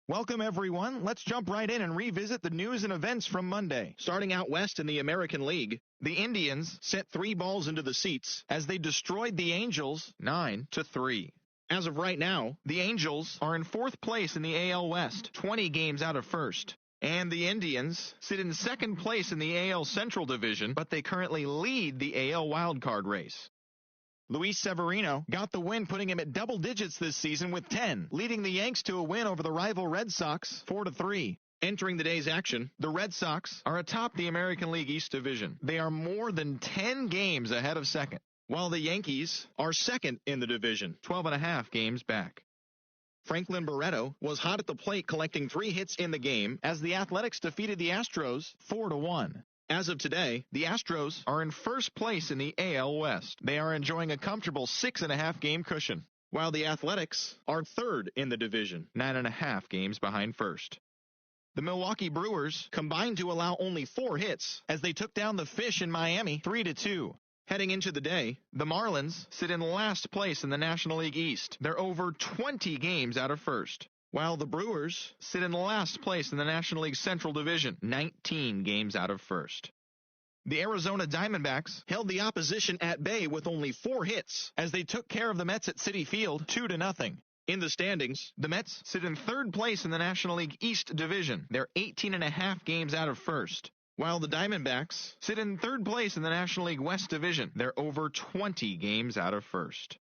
Welcome, everyone. Let's jump right in and revisit the news and events from Monday. Starting out west in the American League, the Indians sent 3 balls into the seats as they destroyed the Angels 9-3. As of right now, the Angels are in 4th place in the AL West, 20 games out of first. And the Indians sit in 2nd place in the AL Central Division, but they currently lead the AL wildcard race. Luis Severino got the win, putting him at double digits this season with 10, leading the Yanks to a win over the rival Red Sox 4-3. Entering the day's action, the Red Sox are atop the American League East Division. They are more than 10 games ahead of second, while the Yankees are second in the division, 12.5 games back. Franklin Barreto was hot at the plate, collecting 3 hits in the game as the Athletics defeated the Astros 4-1. As of today, the Astros are in 1st place in the AL West. They are enjoying a comfortable 6.5 game cushion, while the Athletics are 3rd in the division, 9.5 games behind first. The Milwaukee Brewers combined to allow only 4 hits as they took down the Fish in Miami 3-2. Heading into the day, the Marlins sit in last place in the National League East. They're over 20 games out of first, while the Brewers sit in last place in the National League Central Division, 19 games out of first. The Arizona Diamondbacks held the opposition at bay with only 4 hits as they took care of the Mets at Citi Field 2-0. In the standings, the Mets sit in 3rd place in the National League East Division. They're 18.5 games out of first, while the Diamondbacks sit in 3rd place in the National League West Division. They're over 20 games out of first.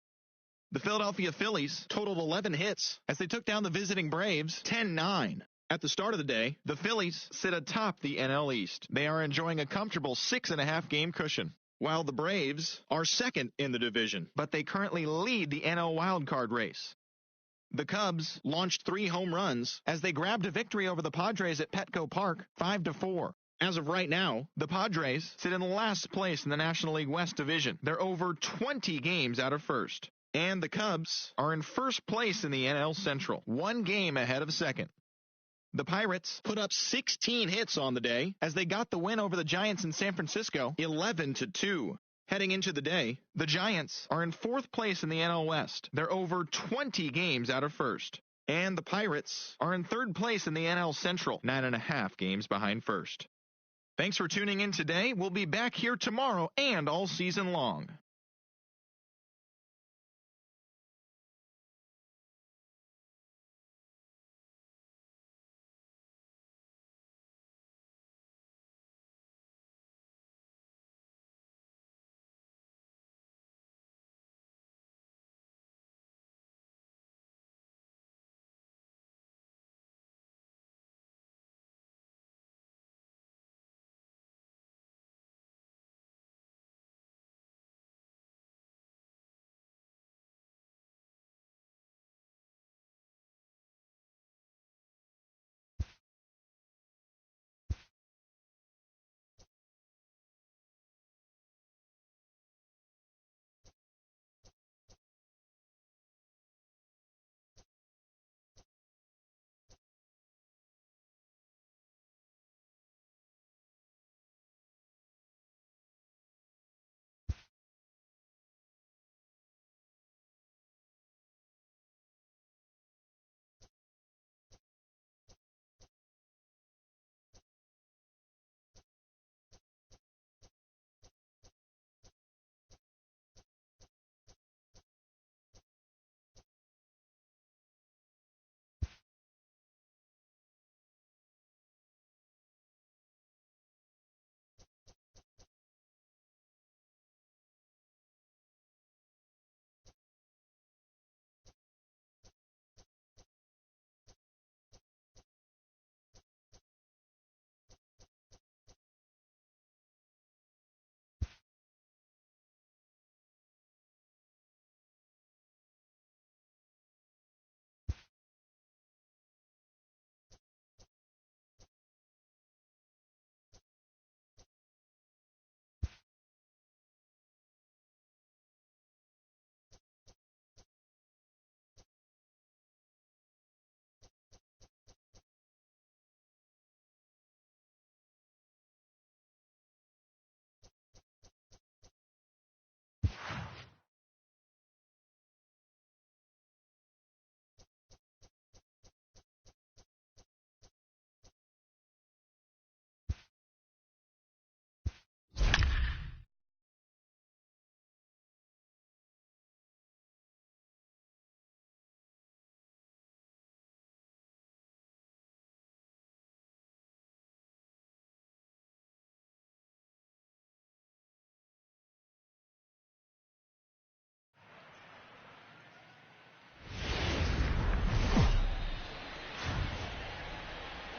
The Philadelphia Phillies totaled 11 hits as they took down the visiting Braves 10-9. At the start of the day, the Phillies sit atop the NL East. They are enjoying a comfortable 6.5 game cushion, while the Braves are 2nd in the division, but they currently lead the NL wildcard race. The Cubs launched 3 home runs as they grabbed a victory over the Padres at Petco Park 5-4. As of right now, the Padres sit in last place in the National League West Division. They're over 20 games out of first. And the Cubs are in 1st place in the NL Central, 1 game ahead of second. The Pirates put up 16 hits on the day as they got the win over the Giants in San Francisco, 11-2. Heading into the day, the Giants are in 4th place in the NL West. They're over 20 games out of first. And the Pirates are in 3rd place in the NL Central, 9.5 games behind first. Thanks for tuning in today. We'll be back here tomorrow and all season long.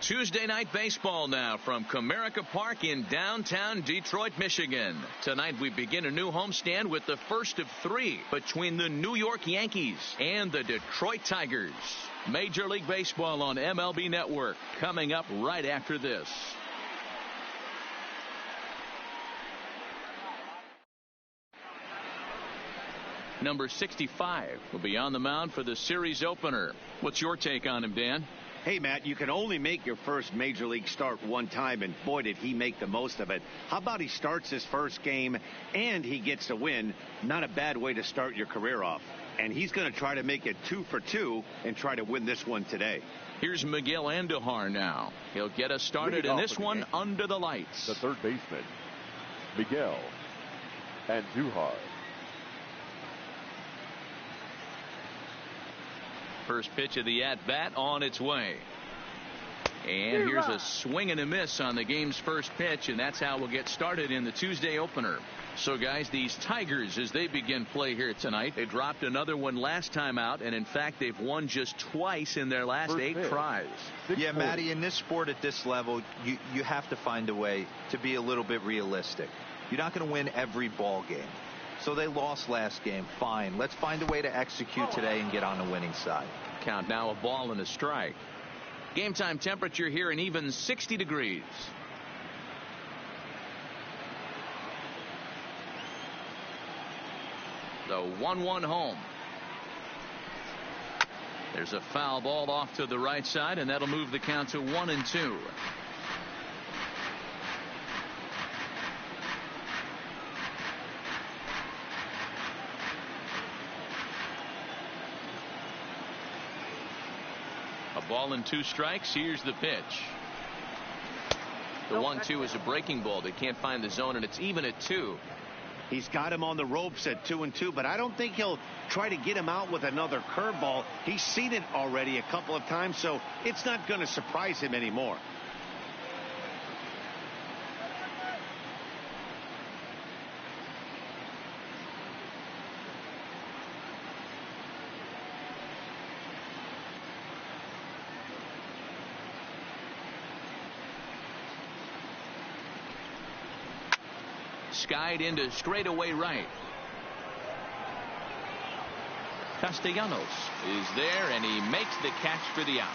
Tuesday night baseball now from Comerica Park in downtown Detroit, Michigan. Tonight we begin a new homestand with the first of three between the New York Yankees and the Detroit Tigers. Major League Baseball on MLB Network coming up right after this. Number 65 will be on the mound for the series opener. What's your take on him, Dan? Hey, Matt, you can only make your first Major League start one time, and boy, did he make the most of it. How about he starts his first game and he gets a win? Not a bad way to start your career off. And he's going to try to make it 2 for 2 and try to win this one today. Here's Miguel Andujar now. He'll get us started in this one under the lights. The third baseman, Miguel Andujar. First pitch of the at-bat on its way. And here's a swing and a miss on the game's first pitch, and that's how we'll get started in the Tuesday opener. So, guys, these Tigers, as they begin play here tonight, they dropped another one last time out, and in fact, they've won just twice in their last 8 tries. Yeah, Matty, in this sport at this level, you have to find a way to be a little bit realistic. You're not going to win every ball game. So they lost last game. Fine. Let's find a way to execute today and get on the winning side. Count now, a ball and a strike. Game time temperature here an even 60 degrees. The 1-1 home. There's a foul ball off to the right side, and that'll move the count to 1-2. Ball and 2 strikes. Here's the pitch. The 1-2 is a breaking ball. They can't find the zone, and it's even at 2. He's got him on the ropes at 2-2, but I don't think he'll try to get him out with another curveball. He's seen it already a couple of times, so it's not going to surprise him anymore. Skied into straightaway right. Castellanos is there, and he makes the catch for the out.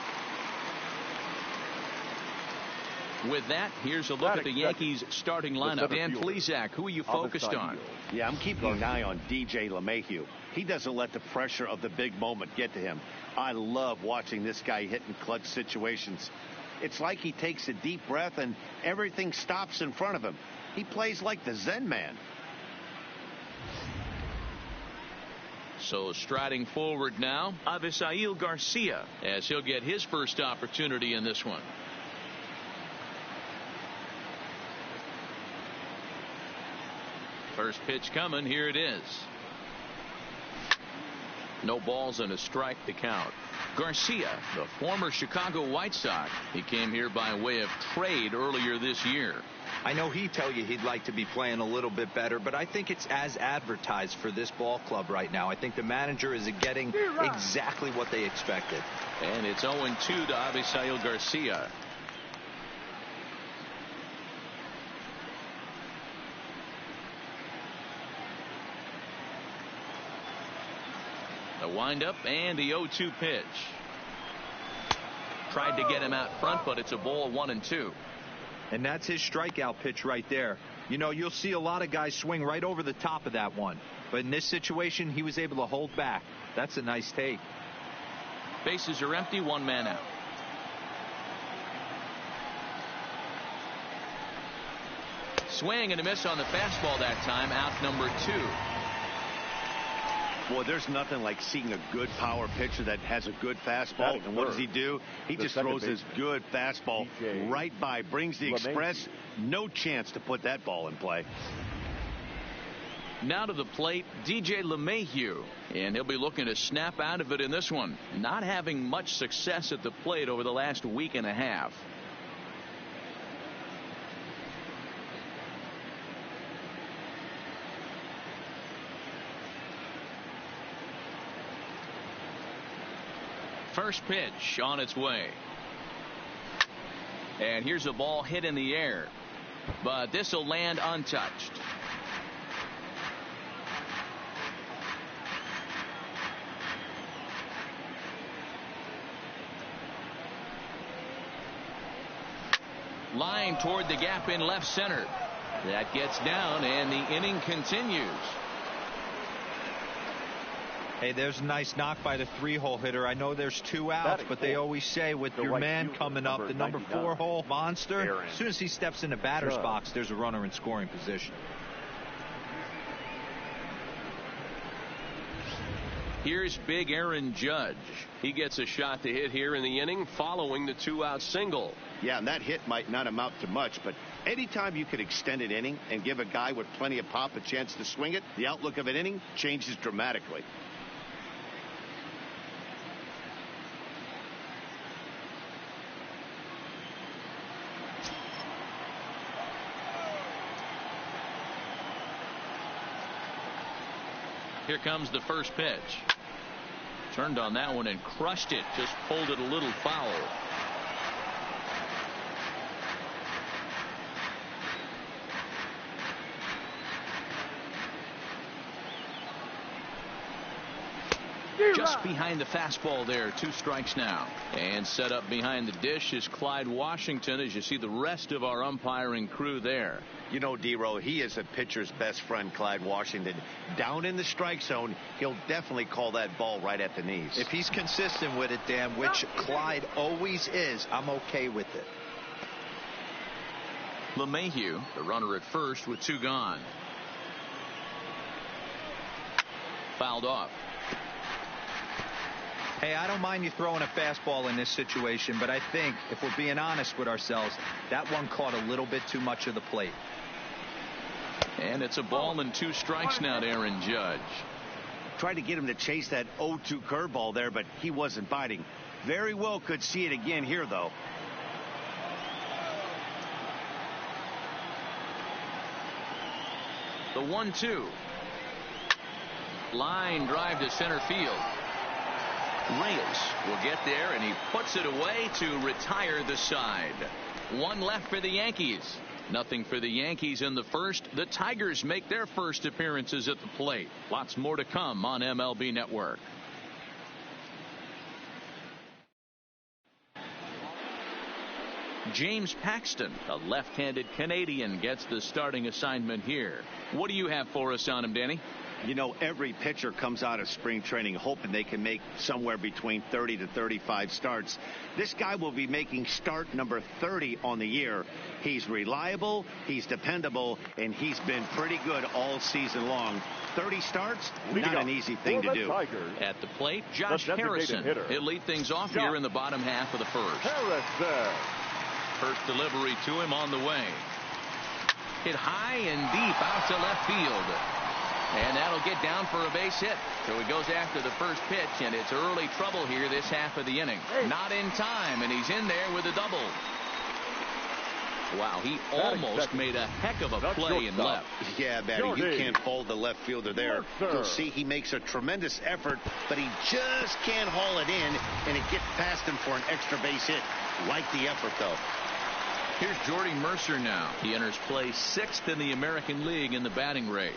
With that, here's a look at the Yankees starting lineup. Dan Plesac, who are you focused on? Yeah, I'm keeping an eye on DJ LeMahieu. He doesn't let the pressure of the big moment get to him. I love watching this guy hit in clutch situations. It's like he takes a deep breath and everything stops in front of him. He plays like the Zen man. So striding forward now, Avisail Garcia, as he'll get his first opportunity in this one. First pitch coming. Here it is. No balls and a strike to count. Garcia, the former Chicago White Sox, he came here by way of trade earlier this year. I know he'd tell you he'd like to be playing a little bit better, but I think it's as advertised for this ball club right now. I think the manager is getting exactly what they expected. And it's 0-2 to Avisail Garcia. The windup and the 0-2 pitch. Tried to get him out front, but it's a ball, 1-2. And that's his strikeout pitch right there. You know, you'll see a lot of guys swing right over the top of that one. But in this situation, he was able to hold back. That's a nice take. Bases are empty, 1 man out. Swing and a miss on the fastball that time. Out number 2. Boy, there's nothing like seeing a good power pitcher that has a good fastball. And what does he do? He just throws his good fastball right by, brings the express. No chance to put that ball in play. Now to the plate, DJ LeMahieu, and he'll be looking to snap out of it in this one. Not having much success at the plate over the last week and a half. First pitch on its way. And here's a ball hit in the air, but this will land untouched. Line toward the gap in left center. That gets down, and the inning continues. Hey, there's a nice knock by the 3-hole hitter. I know there's 2 outs, but they always say with your man coming up, the number 4-hole monster, as soon as he steps in the batter's box, there's a runner in scoring position. Here's big Aaron Judge. He gets a shot to hit here in the inning following the 2-out single. Yeah, and that hit might not amount to much, but anytime you could extend an inning and give a guy with plenty of pop a chance to swing it, the outlook of an inning changes dramatically. Here comes the first pitch. Turned on that one and crushed it. Just pulled it a little foul. Just behind the fastball there. 2 strikes now. And set up behind the dish is Clyde Washington, as you see the rest of our umpiring crew there. You know, D-Row, he is a pitcher's best friend, Clyde Washington. Down in the strike zone, he'll definitely call that ball right at the knees. If he's consistent with it, Dan, which Clyde always is, I'm okay with it. LeMahieu, the runner at first with 2 gone. Fouled off. Hey, I don't mind you throwing a fastball in this situation, but I think if we're being honest with ourselves, that one caught a little bit too much of the plate. And it's a ball and 2 strikes now to Aaron Judge. Tried to get him to chase that 0-2 curveball there, but he wasn't biting. Very well could see it again here, though. The 1-2. Line drive to center field. Reyes will get there, and he puts it away to retire the side. 1 left for the Yankees. Nothing for the Yankees in the first. The Tigers make their first appearances at the plate. Lots more to come on MLB Network. James Paxton, a left-handed Canadian, gets the starting assignment here. What do you have for us on him, Danny? You know, every pitcher comes out of spring training hoping they can make somewhere between 30 to 35 starts. This guy will be making start number 30 on the year. He's reliable, he's dependable, and he's been pretty good all season long. 30 starts, not an easy thing to do. At the plate, Josh Harrison. He'll lead things off here in the bottom half of the first. Harrison. First delivery to him on the way. Hit high and deep out to left field. And that'll get down for a base hit. So he goes after the first pitch, and it's early trouble here this half of the inning. Not in time, and he's in there with a double. Wow, he almost made a heck of a play in left. Yeah, Matty, you can't fault the left fielder there. You'll see he makes a tremendous effort, but he just can't haul it in, and it gets past him for an extra base hit. Like the effort, though. Here's Jordy Mercer now. He enters play 6th in the American League in the batting race.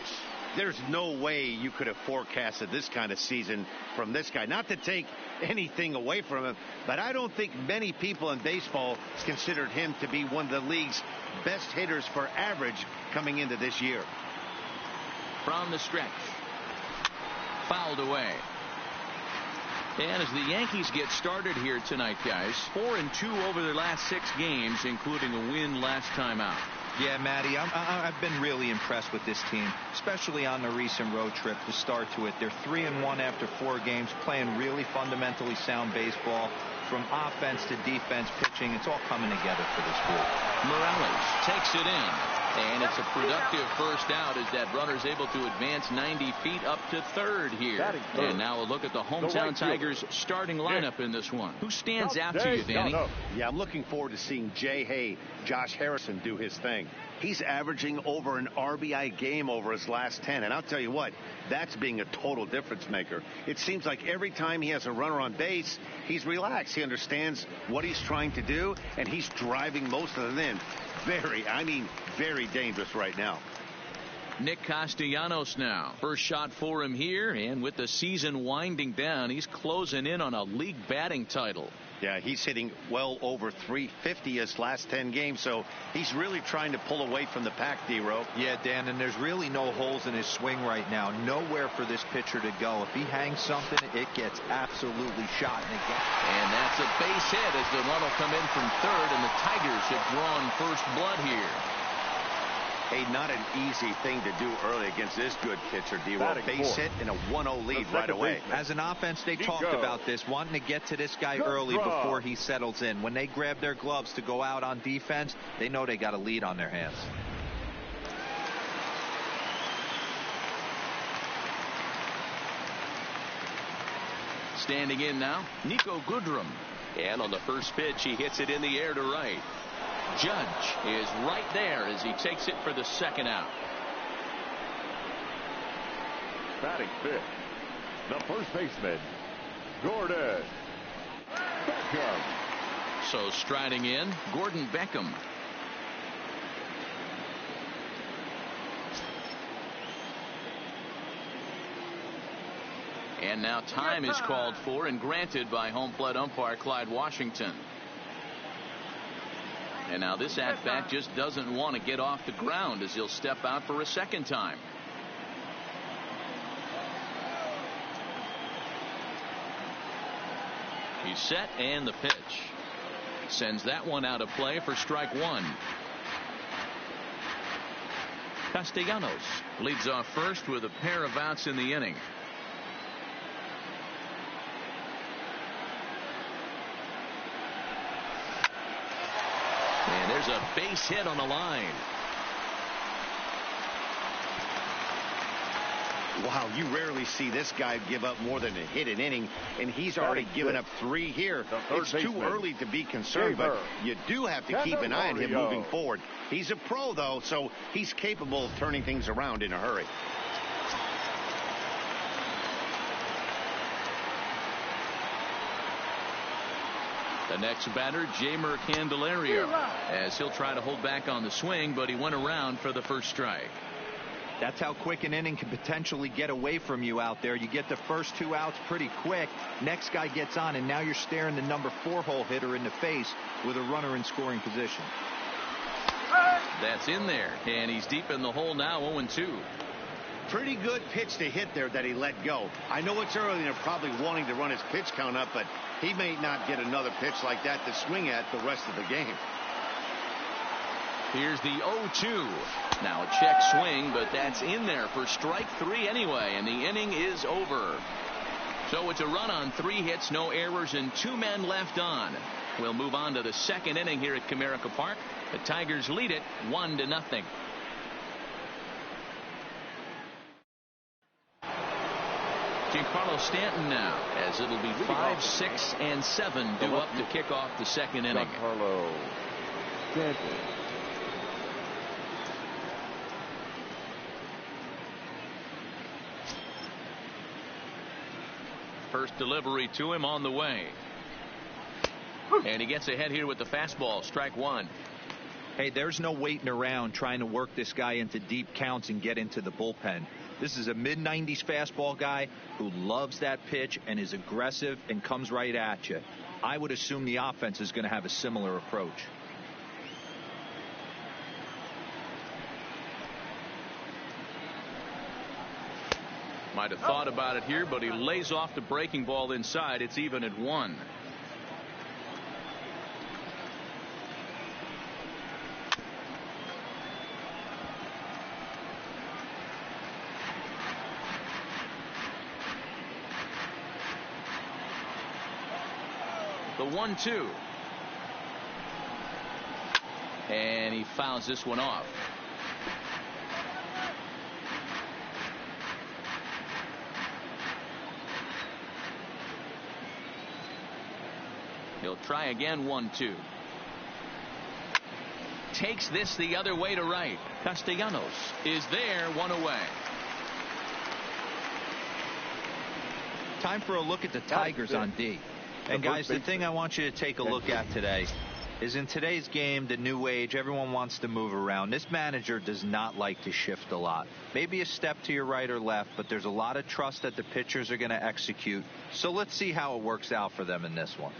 There's no way you could have forecasted this kind of season from this guy. Not to take anything away from him, but I don't think many people in baseball considered him to be one of the league's best hitters for average coming into this year. From the stretch. Fouled away. And as the Yankees get started here tonight, guys, 4-2 over their last 6 games, including a win last time out. Yeah, Matty, I've been really impressed with this team, especially on the recent road trip to start to it. They're 3-1 after 4 games, playing really fundamentally sound baseball. From offense to defense, pitching, it's all coming together for this group. Morales takes it in. And it's a productive first out as that runner's able to advance 90 feet up to third here. And now a look at the hometown Tigers starting lineup in this one. Who stands out to you, Danny? Yeah, I'm looking forward to seeing Jay Hay, Josh Harrison do his thing. He's averaging over an RBI game over his last 10. And I'll tell you what, that's being a total difference maker. It seems like every time he has a runner on base, he's relaxed. He understands what he's trying to do, and he's driving most of them in. Very dangerous right now. Nick Castellanos now. First shot for him here, and with the season winding down, he's closing in on a league batting title. Yeah, he's hitting well over 350 his last 10 games, so he's really trying to pull away from the pack, D-Row. Yeah, Dan, and there's really no holes in his swing right now. Nowhere for this pitcher to go. If he hangs something, it gets absolutely shot in the gap. And that's a base hit as the run will come in from third, and the Tigers have drawn first blood here. Hey, not an easy thing to do early against this good pitcher, D-Row. Base hit and a 1-0 lead right away. As an offense, they talked about this, wanting to get to this guy early before he settles in. When they grab their gloves to go out on defense, they know they got a lead on their hands. Standing in now, Nico Goodrum. And on the first pitch, he hits it in the air to right. Judge is right there as he takes it for the second out. Batting fifth, the first baseman, Gordon Beckham. So striding in, Gordon Beckham. And now time is called for and granted by home plate umpire Clyde Washington. And now this at-bat just doesn't want to get off the ground as he'll step out for a second time. He's set, and the pitch. Sends that one out of play for strike one. Castellanos leads off first with a pair of outs in the inning. And there's a base hit on the line. Wow, you rarely see this guy give up more than a hit an inning, and he's already given up 3 here. It's too early to be concerned, but you do have to keep an eye on him moving forward. He's a pro, though, so he's capable of turning things around in a hurry. The next batter, Jeimer Candelario, as he'll try to hold back on the swing, but he went around for the first strike. That's how quick an inning can potentially get away from you out there. You get the first 2 outs pretty quick. Next guy gets on, and now you're staring the number 4 hole hitter in the face with a runner in scoring position. That's in there, and he's deep in the hole now, 0-2. Pretty good pitch to hit there that he let go. I know it's early and they're probably wanting to run his pitch count up, but he may not get another pitch like that to swing at the rest of the game. Here's the 0-2. Now a check swing, but that's in there for strike 3 anyway, and the inning is over. So it's a run on 3 hits, no errors, and 2 men left on. We'll move on to the second inning here at Comerica Park. The Tigers lead it 1-0. Giancarlo Stanton now, as it'll be 5, 6, and 7 due up to kick off the second inning. Giancarlo Stanton. First delivery to him on the way. And he gets ahead here with the fastball, strike 1. Hey, there's no waiting around trying to work this guy into deep counts and get into the bullpen. This is a mid-90s fastball guy who loves that pitch and is aggressive and comes right at you. I would assume the offense is going to have a similar approach. Might have thought about it here, but he lays off the breaking ball inside. It's even at 1. The 1-2. And he fouls this one off. He'll try again. 1-2. Takes this the other way to right. Castellanos is there. One away. Time for a look at the Tigers on D. And guys, the thing I want you to take a look at today is in today's game, the new age, everyone wants to move around. This manager does not like to shift a lot. Maybe a step to your right or left, but there's a lot of trust that the pitchers are going to execute. So let's see how it works out for them in this one.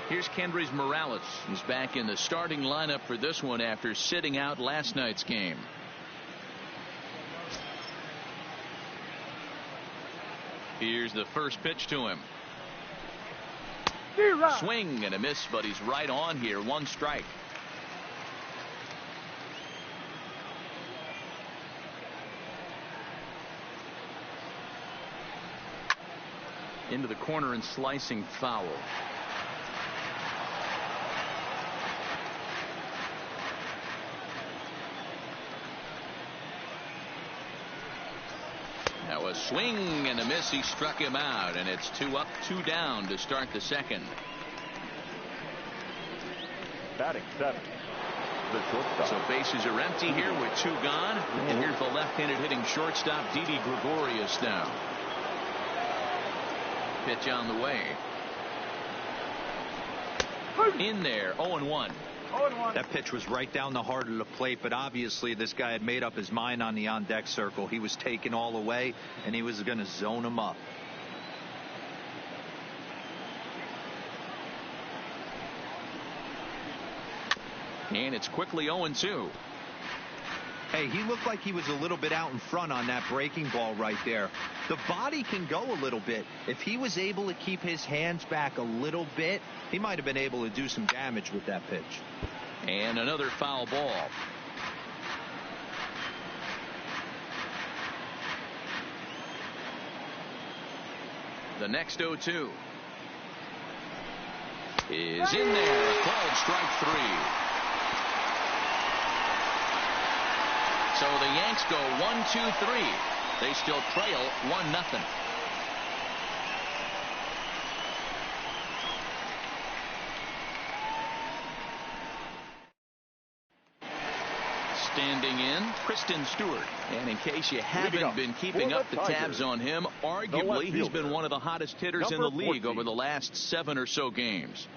Here's Kendrys Morales. He's back in the starting lineup for this one after sitting out last night's game. Here's the first pitch to him. Swing and a miss, but he's right on here. 1 strike. Into the corner and slicing foul. Now a swing and a miss. He struck him out, and it's 2 up, 2 down to start the second. Batting 7. The shortstop. So bases are empty here with 2 gone. And here's the left-handed hitting shortstop, Didi Gregorius now. Pitch on the way. In there. 0-1. That pitch was right down the heart of the plate, but obviously this guy had made up his mind on the on-deck circle. He was taken all away, and he was going to zone him up. And it's quickly 0-2. Hey, he looked like he was a little bit out in front on that breaking ball right there. The body can go a little bit. If he was able to keep his hands back a little bit, he might have been able to do some damage with that pitch. And another foul ball. The next 0-2 is in there. Called strike 3. So the Yanks go 1-2-3. They still trail 1-0. Standing in, Kristen Stewart. And in case you haven't been keeping up the tabs on him, arguably he's been one of the hottest hitters in the league over the last 7 or so games.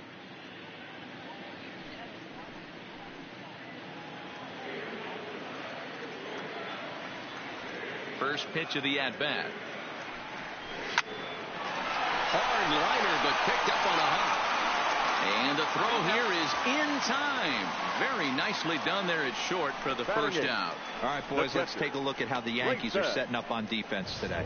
First pitch of the at-bat. Hard liner, but picked up on a hop. And the throw here is in time. Very nicely done there at short for the first out. All right, boys, let's take a look at how the Yankees are setting up on defense today.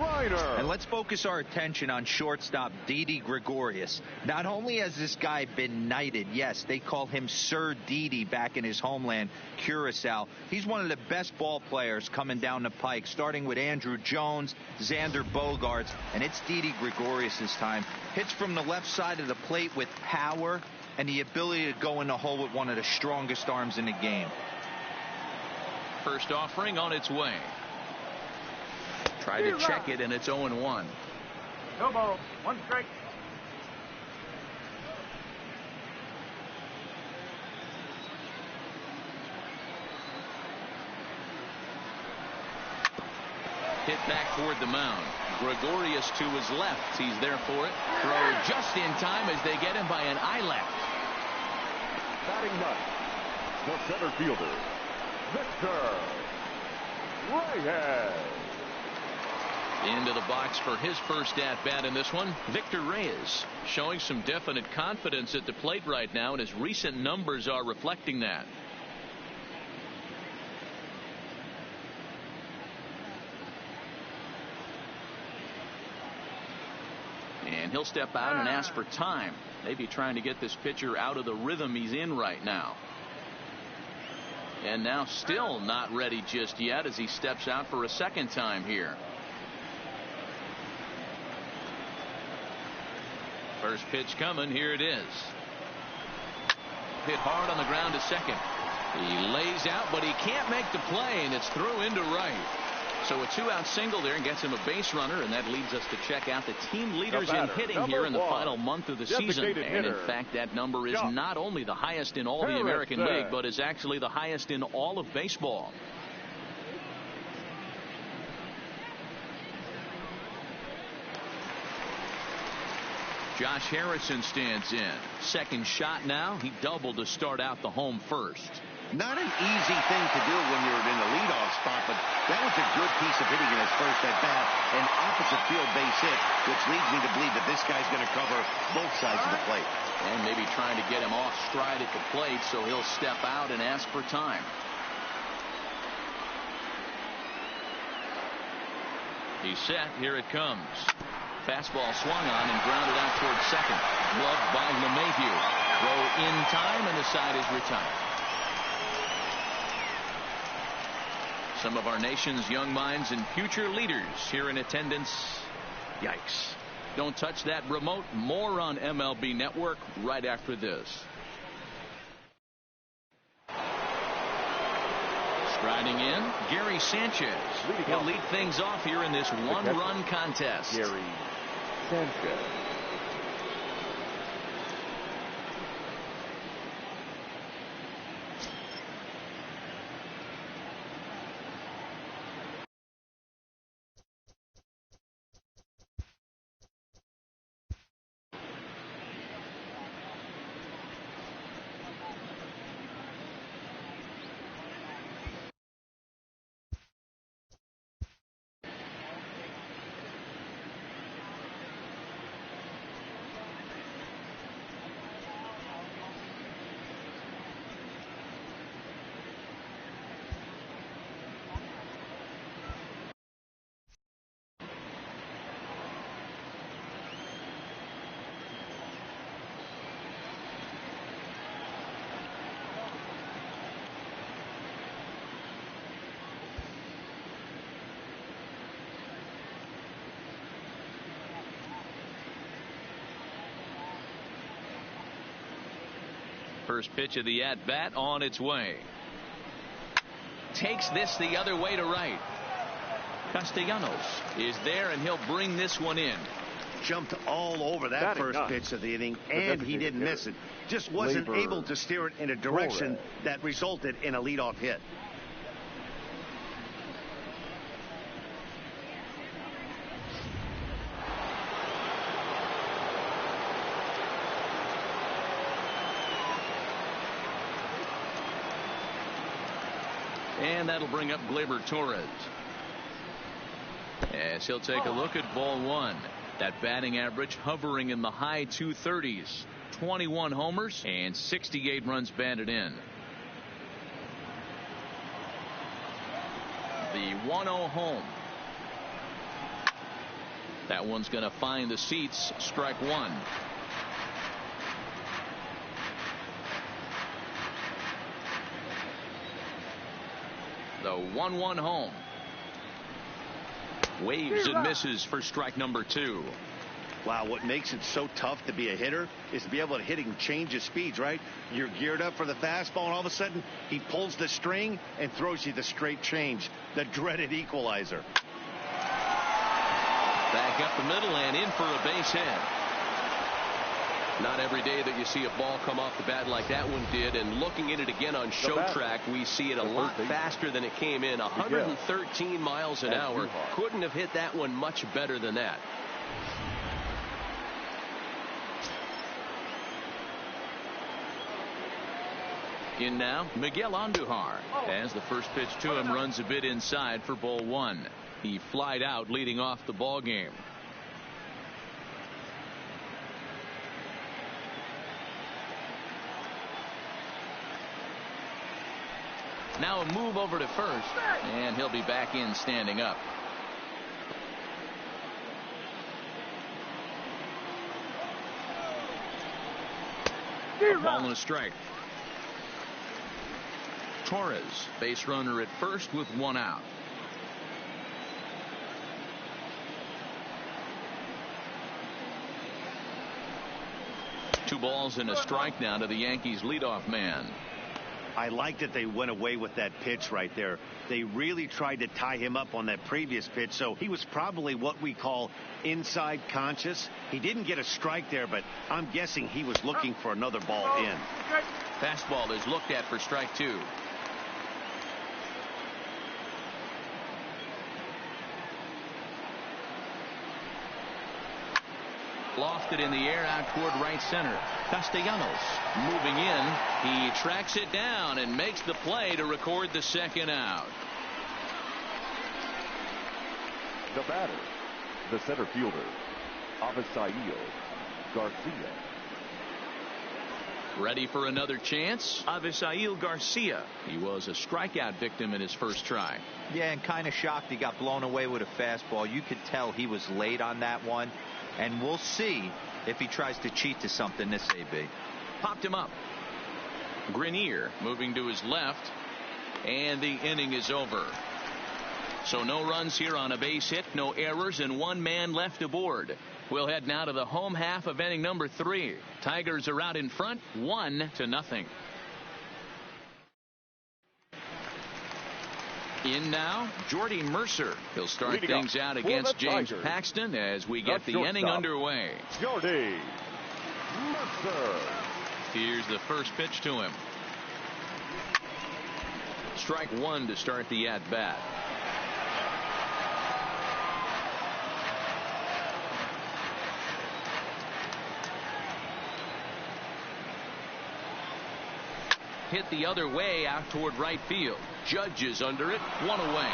And let's focus our attention on shortstop Didi Gregorius. Not only has this guy been knighted, yes, they call him Sir Didi back in his homeland, Curacao. He's one of the best ball players coming down the pike, starting with Andrew Jones, Xander Bogaerts, and it's Didi Gregorius' time. Hits from the left side of the plate with power and the ability to go in the hole with one of the strongest arms in the game. First offering on its way. Try to check it, and it's 0-1. No ball. 1 strike. Hit back toward the mound. Gregorius to his left. He's there for it. Throw just in time as they get him by an eye left. Batting 9. The center fielder, Victor Reyes. Into the box for his first at-bat in this one. Victor Reyes showing some definite confidence at the plate right now, and his recent numbers are reflecting that. And he'll step out and ask for time. Maybe trying to get this pitcher out of the rhythm he's in right now. And now still not ready just yet as he steps out for a second time here. First pitch coming. Here it is. Hit hard on the ground to second. He lays out, but he can't make the play, and it's through into right. So a 2-out single there gets him a base runner, and that leads us to check out the team leaders in hitting here in the final month of the season. And in fact, that number is not only the highest in all the American League, but is actually the highest in all of baseball. Josh Harrison stands in. Second shot now. He doubled to start out the home first. Not an easy thing to do when you're in the leadoff spot, but that was a good piece of hitting in his first at bat. An opposite field base hit, which leads me to believe that this guy's going to cover both sides of the plate. And maybe trying to get him off stride at the plate, so he'll step out and ask for time. He's set. Here it comes. Fastball swung on and grounded out towards second. Gloved by LeMahieu. Throw in time, and the side is retired. Some of our nation's young minds and future leaders here in attendance. Yikes. Don't touch that remote. More on MLB Network right after this. Striding in, Gary Sanchez. He'll lead things off here in this one-run contest. Gary Sanchez. First pitch of the at-bat on its way. Takes this the other way to right. Castellanos is there, and he'll bring this one in. Jumped all over that first pitch of the inning, and he didn't miss it. Just wasn't able to steer it in a direction that resulted in a leadoff hit. And that'll bring up Gleyber Torres. As he'll take a look at ball one. That batting average hovering in the high 230s. 21 homers and 68 runs batted in. The 1-0 home. That one's going to find the seats. Strike one. The 1-1 home. Waves and misses for strike number two. Wow, what makes it so tough to be a hitter is to be able to hit and change his speeds, right? You're geared up for the fastball, and all of a sudden he pulls the string and throws you the straight change, the dreaded equalizer. Back up the middle and in for a base hit. Not every day that you see a ball come off the bat like that one did, and looking at it again on show track, we see it a lot faster than it came in. 113 miles an hour. Couldn't have hit that one much better than that. In now, Miguel Andujar, as the first pitch to him runs a bit inside for ball one. He flied out leading off the ball game. Now a move over to first, and he'll be back in standing up. A ball and a strike. Torres, base runner at first with one out. Two balls and a strike now to the Yankees leadoff man. I like that they went away with that pitch right there. They really tried to tie him up on that previous pitch, so he was probably what we call inside conscious. He didn't get a strike there, but I'm guessing he was looking for another ball in. Fastball is looked at for strike 2. Lofted in the air out toward right center. Castellanos moving in. He tracks it down and makes the play to record the second out. The batter, the center fielder, Avisaíl Garcia. Ready for another chance? Avisaíl Garcia. He was a strikeout victim in his first try. Yeah, and kind of shocked he got blown away with a fastball. You could tell he was late on that one. And we'll see if he tries to cheat to something this AB. Popped him up. Grenier moving to his left. And the inning is over. So no runs here on a base hit, no errors, and one man left aboard. We'll head now to the home half of inning number 3. Tigers are out in front, 1-0. In now, Jordy Mercer. He'll start things out against James Paxton as we get the inning underway. Jordy Mercer. Here's the first pitch to him. Strike 1 to start the at-bat. Hit the other way out toward right field. Judge is under it, 1 away.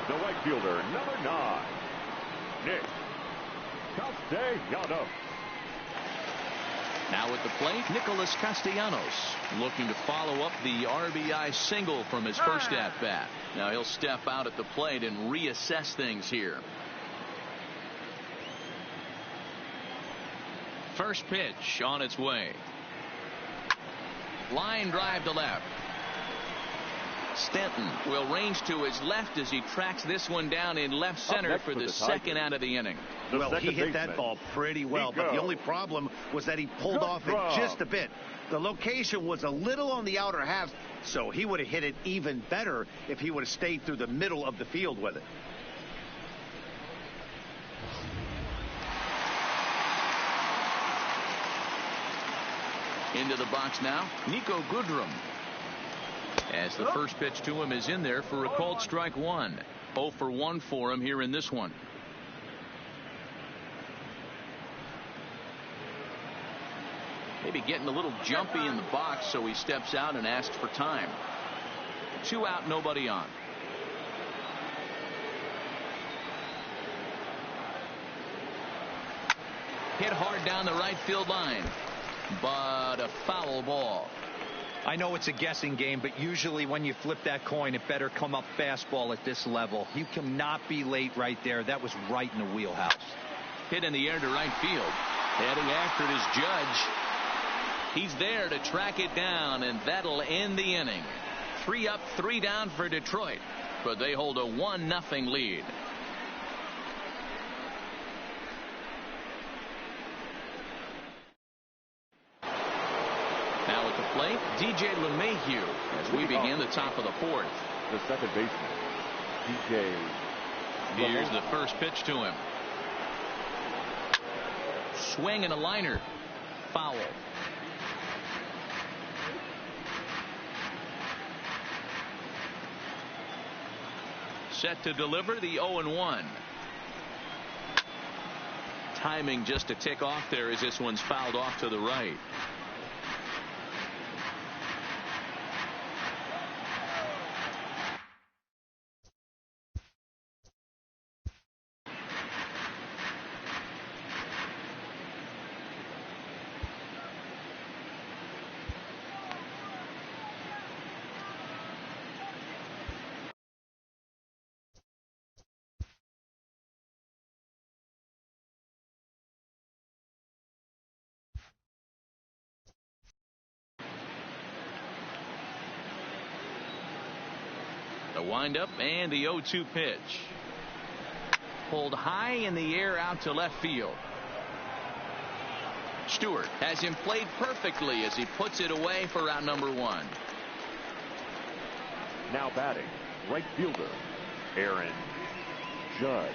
The right fielder, number 9, Nick Castellanos. Now at the plate, Nicholas Castellanos looking to follow up the RBI single from his first at-bat. Now he'll step out at the plate and reassess things here. First pitch on its way. Line drive to left. Stanton will range to his left as he tracks this one down in left center for the second out of the inning. Well, he hit that ball pretty well, but the only problem was that he pulled off it just a bit. The location was a little on the outer half, so he would have hit it even better if he would have stayed through the middle of the field with it. Into the box now, Nico Goodrum. As the first pitch to him is in there for a called strike 1. 0 for 1 for him here in this one. Maybe getting a little jumpy in the box, so he steps out and asks for time. 2 out, nobody on. Hit hard down the right field line, but a foul ball. I know it's a guessing game, but usually when you flip that coin, it better come up fastball at this level. You cannot be late right there. That was right in the wheelhouse. Hit in the air to right field. Heading after it is Judge. He's there to track it down, and that'll end the inning. 3 up, 3 down for Detroit, but they hold a 1-0 lead. Now at the plate, DJ LeMahieu as we begin the top of the 4th. The second baseman, DJ. Here's the first pitch to him. Swing and a liner. Foul. Set to deliver the 0-1. Timing just a tick off there as this one's fouled off to the right. The windup and the 0-2 pitch. Pulled high in the air out to left field. Stewart has him played perfectly as he puts it away for out number 1. Now batting, right fielder, Aaron Judge.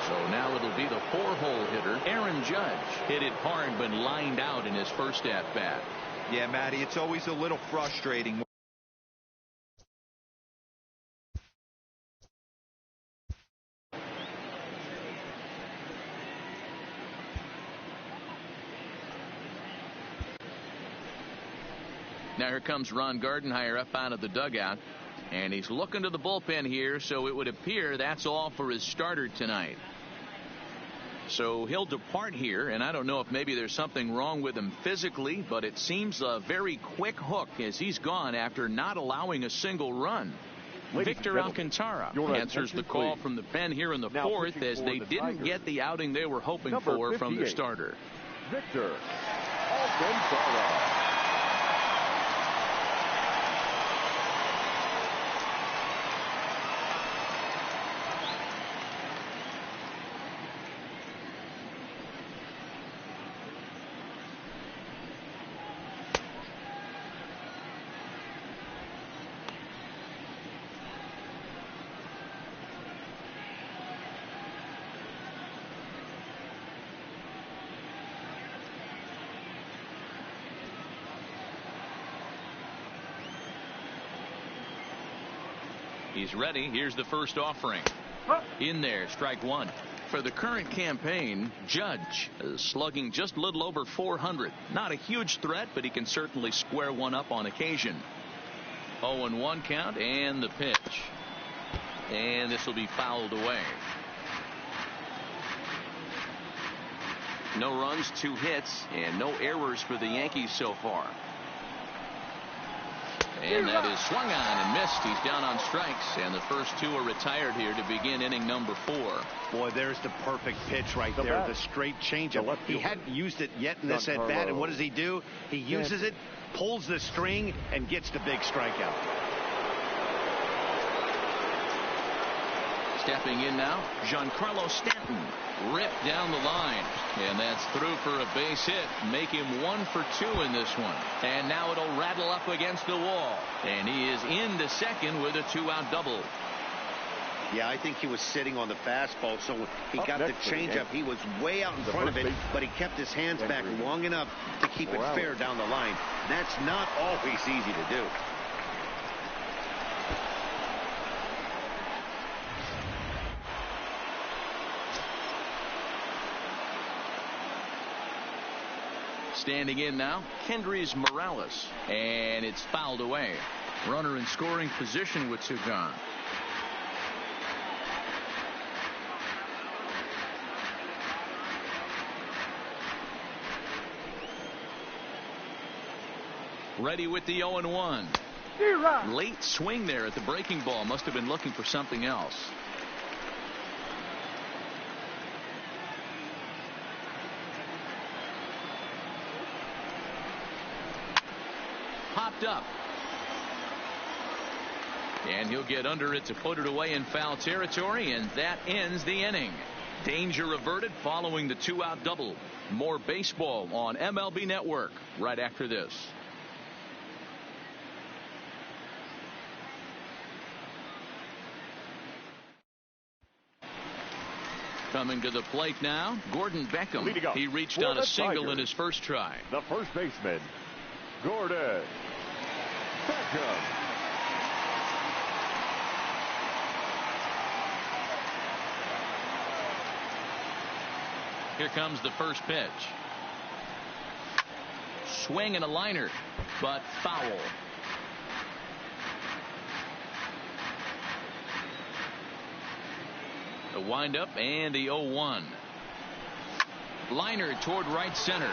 So now it'll be the 4-hole hitter, Aaron Judge. Hit it hard but lined out in his first at-bat. Yeah, Matty, it's always a little frustrating. Now here comes Ron Gardenhire up out of the dugout, and he's looking to the bullpen here, so it would appear that's all for his starter tonight. So he'll depart here, and I don't know if maybe there's something wrong with him physically, but it seems a very quick hook as he's gone after not allowing a single run. Victor Alcantara answers the call from the pen here in the 4th as they didn't get the outing they were hoping for from their starter. Victor Alcantara. He's ready. Here's the first offering. In there, strike 1. For the current campaign, Judge is slugging just a little over 400. Not a huge threat, but he can certainly square one up on occasion. 0-1 count and the pitch. And this will be fouled away. No runs, 2 hits, and no errors for the Yankees so far. And that is swung on and missed. He's down on strikes, and the first 2 are retired here to begin inning number 4. Boy, there's the perfect pitch right there. The straight changeup. He hadn't used it yet in this at bat, and what does he do? He uses it, pulls the string, and gets the big strikeout. Stepping in now, Giancarlo Stanton ripped down the line, and that's through for a base hit. Make him 1 for 2 in this one, and now it'll rattle up against the wall, and he is into second with a 2-out double. Yeah, I think he was sitting on the fastball, so when he got the changeup, he was way out in front of it, but he kept his hands back long enough to keep it fair down the line. That's not always easy to do. Standing in now, Kendrys Morales, and it's fouled away. Runner in scoring position with 2 gone. Ready with the 0-1. Late swing there at the breaking ball. Must have been looking for something else. Popped up. And he'll get under it to put it away in foul territory, and that ends the inning. Danger averted following the 2-out double. More baseball on MLB Network right after this. Coming to the plate now, Gordon Beckham. He reached on a single in his first try. The first baseman, Gordon Beckham. Here comes the first pitch. Swing and a liner, but foul. The windup and the 0-1. Liner toward right center.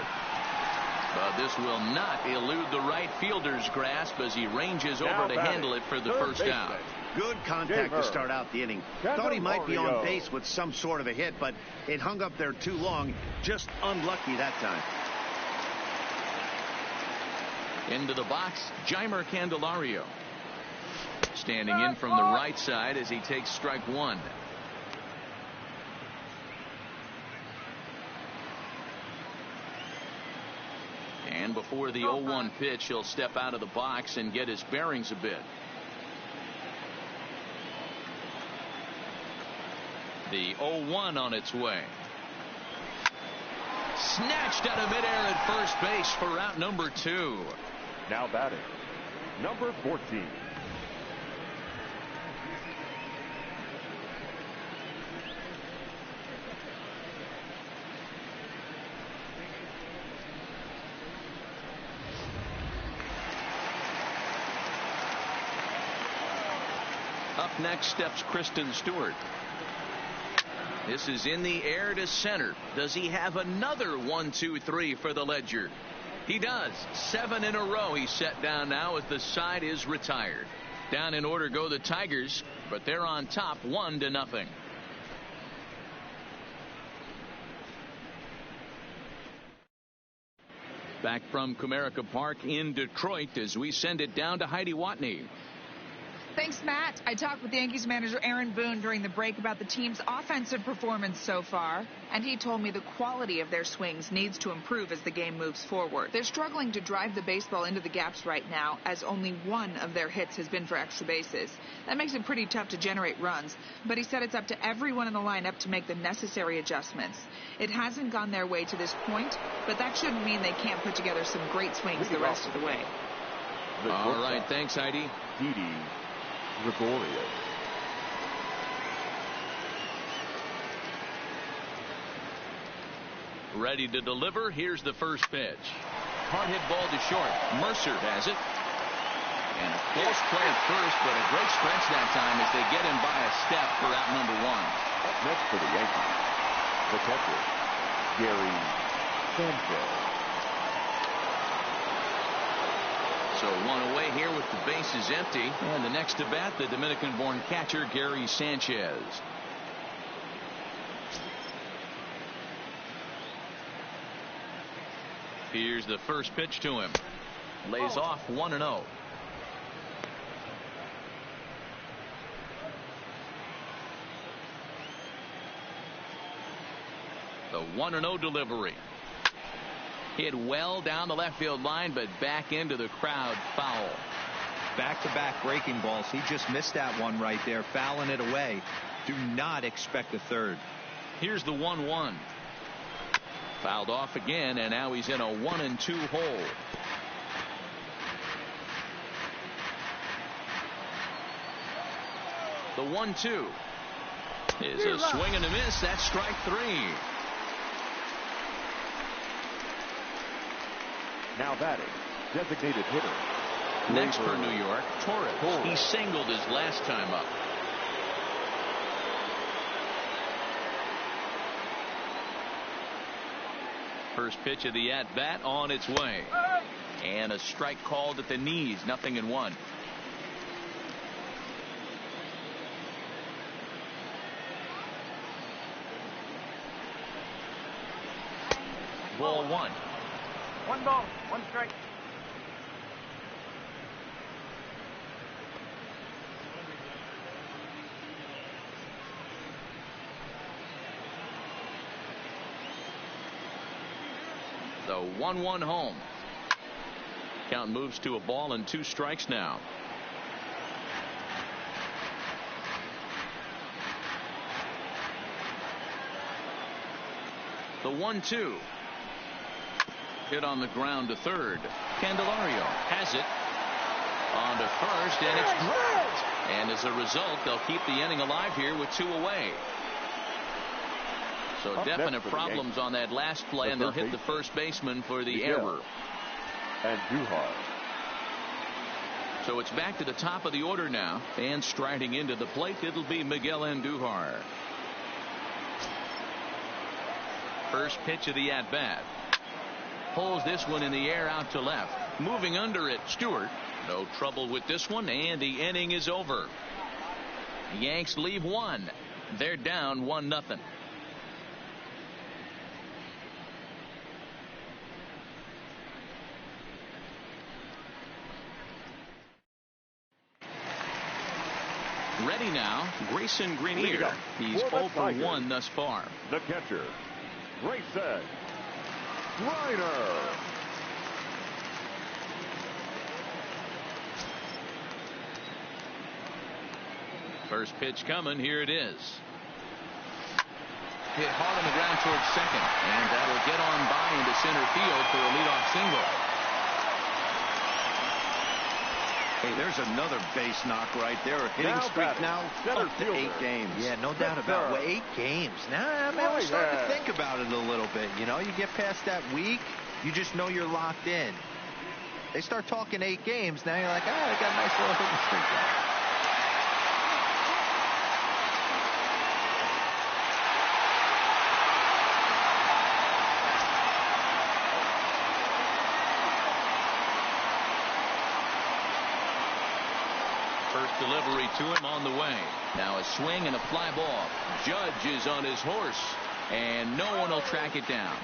But this will not elude the right fielder's grasp as he ranges over to handle it for the first out. Good contact to start out the inning. Thought he might be on base with some sort of a hit, but it hung up there too long. Just unlucky that time. Into the box, Jeimer Candelario. Standing in from the right side as he takes strike 1. And before the 0-1 pitch, he'll step out of the box and get his bearings a bit. The 0-1 on its way. Snatched out of midair at first base for out number 2. Now batting, number 14. Up next steps Kristen Stewart. This is in the air to center. Does he have another 1-2-3 for the Ledger? He does. 7 in a row he's set down now as the side is retired. Down in order go the Tigers, but they're on top 1-0. Back from Comerica Park in Detroit as we send it down to Heidi Watney. Thanks, Matt. I talked with Yankees manager Aaron Boone during the break about the team's offensive performance so far, and he told me the quality of their swings needs to improve as the game moves forward. They're struggling to drive the baseball into the gaps right now, as only one of their hits has been for extra bases. That makes it pretty tough to generate runs, but he said it's up to everyone in the lineup to make the necessary adjustments. It hasn't gone their way to this point, but that shouldn't mean they can't put together some great swings the rest of the way. All right, thanks, Heidi. Didi Gregorius. Ready to deliver. Here's the first pitch. Hard hit ball to short. Mercer has it. And a close play at first, but a great stretch that time as they get him by a step for out number 1. Up next for the Yankees, the catcher, Gary Sanchez. So 1 away here with the bases empty. And the next to bat, the Dominican-born catcher, Gary Sanchez. Here's the first pitch to him. Lays off 1-0. The 1-0 delivery. Hit well down the left field line, but back into the crowd, foul. Back-to-back breaking balls. He just missed that one right there, fouling it away. Do not expect a third. Here's the 1-1. Fouled off again, and now he's in a 1-2 hole. The 1-2 is a swing and a miss. That's strike 3. Now batting, designated hitter. Next for New York, Torres. He singled his last time up. First pitch of the at-bat on its way. And a strike called at the knees. 0-1. Ball 1. 1 ball, 1 strike. The 1-1 home. Count moves to a ball and 2 strikes now. The 1-2. Hit on the ground to third. Candelario has it on to first, and it's dropped. And as a result, they'll keep the inning alive here with 2 away. So definite problems on that last play, and they'll hit the first baseman for the error. And Duhar. So it's back to the top of the order now, and striding into the plate, it'll be Miguel Andujar. First pitch of the at-bat. Pulls this one in the air out to left. Moving under it, Stewart. No trouble with this one, and the inning is over. The Yanks leave 1. They're down 1-0. Ready now, Grayson Greenier. He's 0 for 1 thus far. The catcher, Grayson Greenier. First pitch coming. Here it is. Hit hard on the ground towards second, and that'll get on by into center field for a leadoff single. Hey, there's another base knock right there. Hitting streak now up to 8 games. Yeah, no doubt about it. 8 games. Now, man, we're starting to think about it a little bit. You know, you get past that week, you just know you're locked in. They start talking 8 games, now you're like, I got a nice little hitting streak going. First delivery to him on the way. Now a swing and a fly ball. Judge is on his horse, and no one will track it down.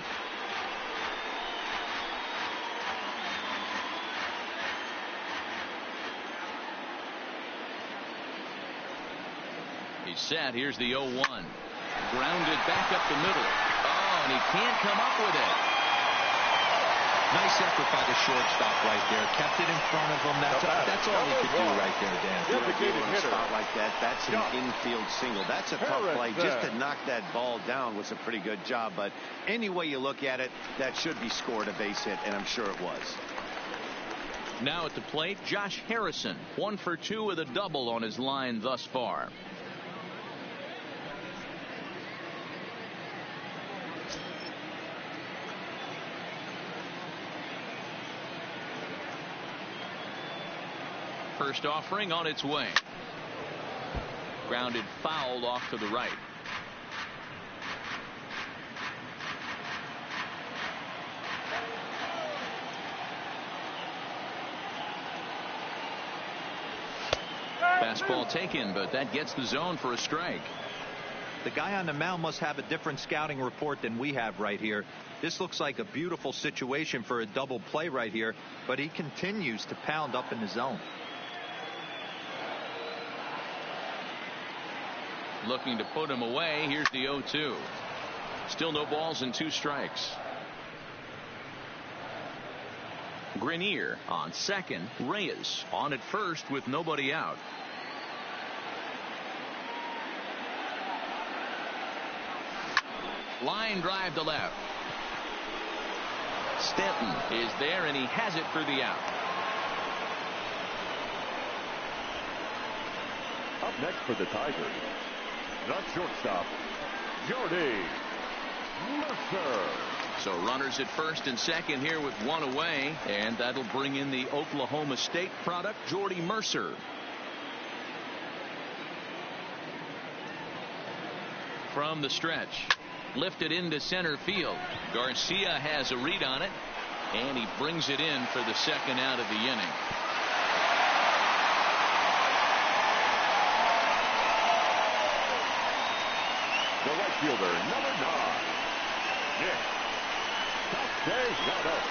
He's set. Here's the 0-1. Grounded back up the middle. Oh, and he can't come up with it. Nice effort by the shortstop right there. Kept it in front of him. That's all he could do right there, Dan. On a spot like that, that's an infield single. That's a tough play. Just to knock that ball down was a pretty good job. But any way you look at it, that should be scored a base hit, and I'm sure it was. Now at the plate, Josh Harrison. 1 for 2 with a double on his line thus far. First offering on its way. Grounded foul off to the right. Fastball taken, but that gets the zone for a strike. The guy on the mound must have a different scouting report than we have right here. This looks like a beautiful situation for a double play right here, but he continues to pound up in the zone. Looking to put him away. Here's the 0-2. Still no balls and 2 strikes. Grenier on second. Reyes on at first with nobody out. Line drive to left. Stanton is there, and he has it for the out. Up next for the Tigers, the shortstop, Jordy Mercer. So runners at first and second here with 1 away, and that'll bring in the Oklahoma State product, Jordy Mercer. From the stretch, lifted into center field. Garcia has a read on it, and he brings it in for the second out of the inning. The right fielder, number 9, Nick Castellanos.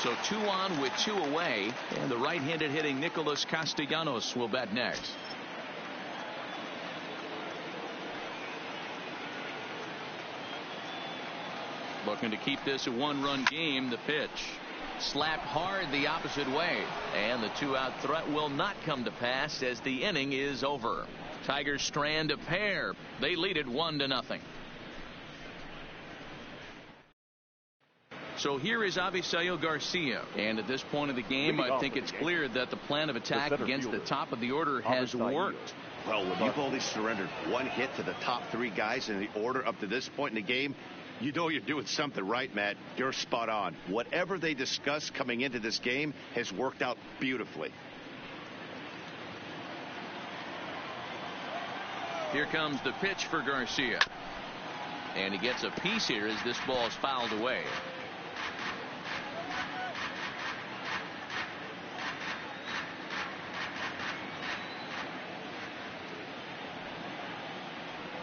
So 2 on with 2 away, and the right-handed hitting Nicholas Castellanos will bat next. Looking to keep this a 1-run game. The pitch slapped hard the opposite way, and the 2-out threat will not come to pass as the inning is over. Tigers strand a pair. They lead it 1-0. So here is Avisail Garcia, and at this point of the game, I think it's clear that the plan of attack against the top of the order has worked. Well, when you've only surrendered 1 hit to the top 3 guys in the order up to this point in the game, you know you're doing something right, Matt. You're spot on. Whatever they discussed coming into this game has worked out beautifully. Here comes the pitch for Garcia, and he gets a piece here as this ball is fouled away.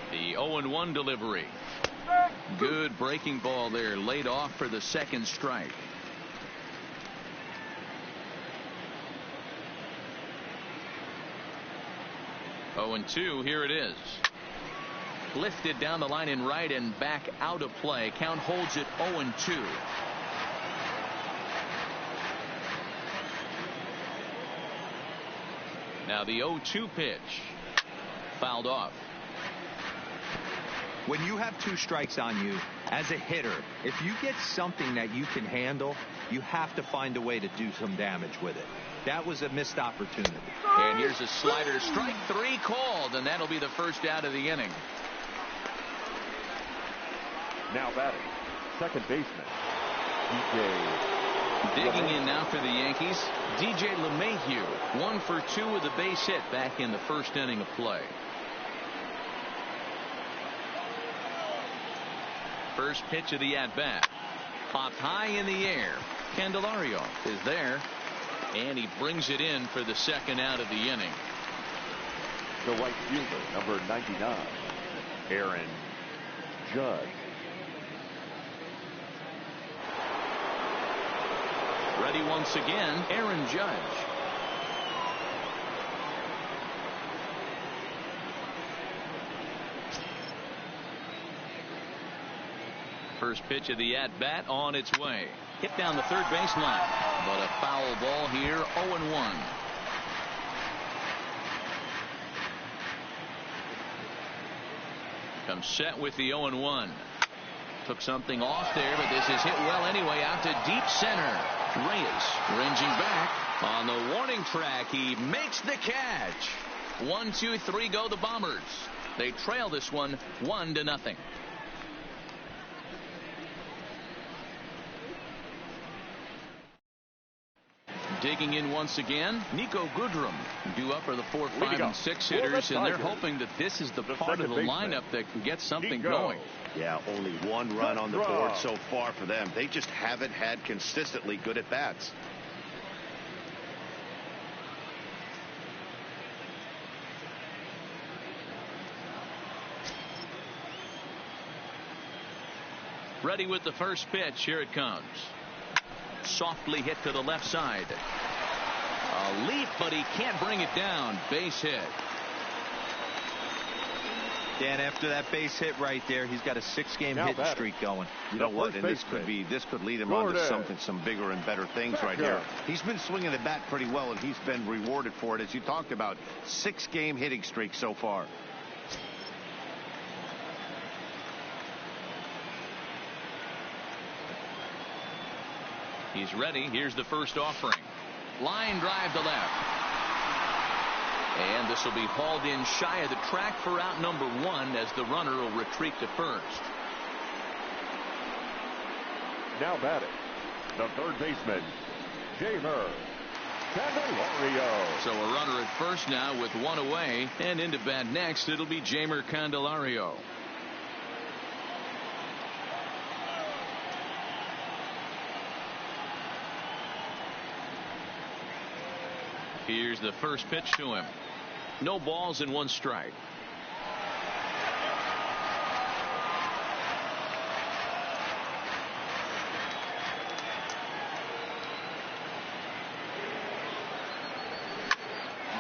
The 0-1 delivery. Good breaking ball there, laid off for the second strike. Oh, 0-2, here it is. Lifted down the line in right and back out of play. Count holds it 0-2. Now the 0-2 pitch. Fouled off. When you have 2 strikes on you as a hitter, if you get something that you can handle, you have to find a way to do some damage with it. That was a missed opportunity. And here's a slider. Strike 3 called, and that'll be the first out of the inning. Now batting, second baseman, DJ. Digging in now for the Yankees, DJ LeMahieu. 1 for 2 with a base hit back in the first inning of play. First pitch of the at-bat. Popped high in the air. Candelario is there, and he brings it in for the second out of the inning. The right fielder, number 99, Aaron Judge. Ready once again, Aaron Judge. First pitch of the at-bat on its way. Hit down the third baseline, but a foul ball here, 0-1. Comes set with the 0-1. Took something off there, but this is hit well anyway, out to deep center. Reyes ranging back on the warning track. He makes the catch. 1, 2, 3 go the Bombers. They trail this one 1-0. Digging in once again, Nico Goodrum due up for the 4, 5, and 6 hitters, and they're hoping that this is the part of the lineup that can get something going. Yeah, only 1 run on the board so far for them. They just haven't had consistently good at bats. Ready with the first pitch. Here it comes. Softly hit to the left side. A leap, but he can't bring it down. Base hit. Dan, after that base hit right there, he's got a 6-game hitting streak going. You know what? And this could lead him on to some bigger and better things right here. He's been swinging the bat pretty well, and he's been rewarded for it, as you talked about. 6-game hitting streak so far. He's ready. Here's the first offering. Line drive to left. And this will be hauled in shy of the track for out number 1 as the runner will retreat to first. Now batting, the third baseman, Jamer Candelario. So a runner at first now with 1 away, and into bat next it'll be Jamer Candelario. Here's the first pitch to him. No balls and 1 strike.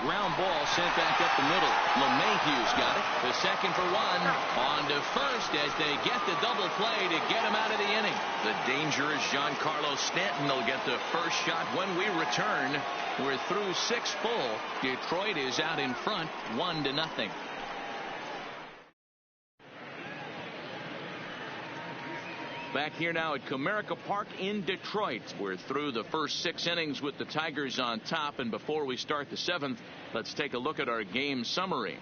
Ground ball sent back up the middle. LeMahieu's got it. The second for 1. On to first as they get the double play to get him out of the inning. The dangerous Giancarlo Stanton will get the first shot when we return. We're through 6 full. Detroit is out in front 1-0. Back here now at Comerica Park in Detroit. We're through the first 6 innings with the Tigers on top, and before we start the 7th, let's take a look at our game summary.